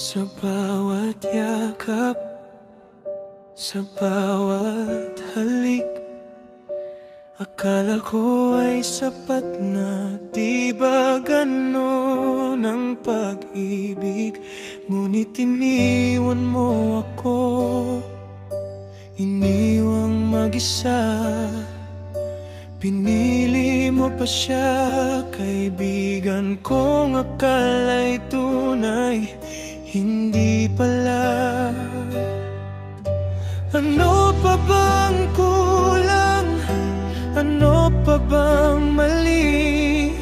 Sa bawat yakap, sa bawat halik, akala ko ay sapat na. Di ba ganon ang pag-ibig? Ngunit iniwan mo ako, iniwang mag-isa. Pinili mo pa siya, kaibigan kong akala'y tunay, hindi pala. Ano pa bang kulang? Ano pa bang mali?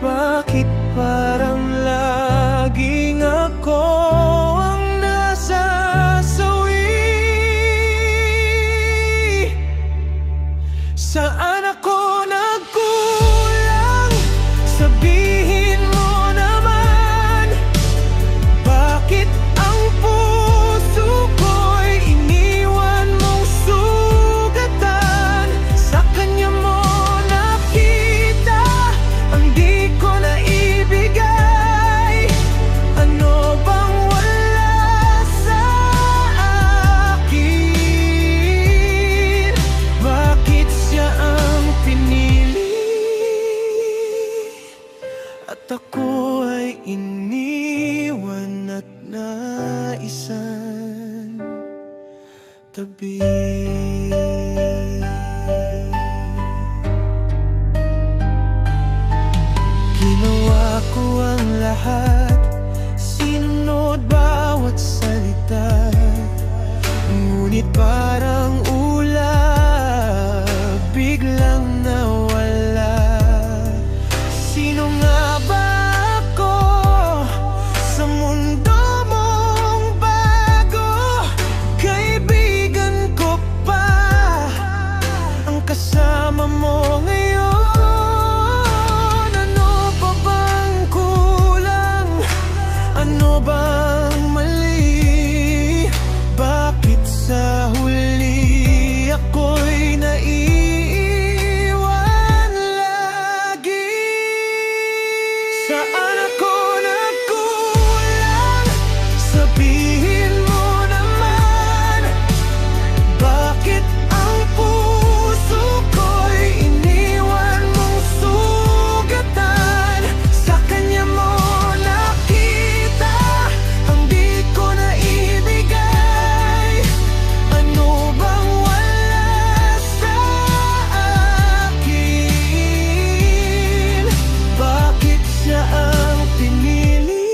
Bakit parang laging ako ang nasasawi? Saan ako nagkulang? Sabihin mo naman. Bakit ang puso ko'y iniwan mong sugatan? Sa kanya mo nakita ang di ko naibigay. Ano bang wala sa akin? Bakit siya ang pinili? At ako ay iniwan at naisan tabi. Ginawa ko ang lahat, sinunod bawat salita, ngunit parang ulap biglang nawala. Sino nga ba ako sa mundo mong bago? Kaibigan ko pa ang kasama mo ngayon. Ano pa bang kulang? Ano bang mali? Bakit sa huli ako'y naiiwan lagi? Saan ako nagkulang? Sabihin mo naman. Bakit ang puso ko'y iniwan mong sugatan? Sa kanya mo nakita ang di ko naibigay. Ano bang wala sa akin? Bakit siya ang pinili?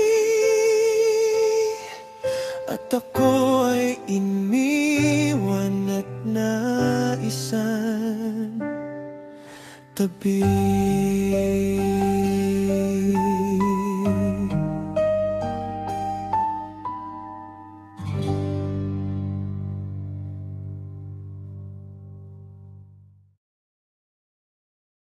At ako ay iniwan at naisan tabi.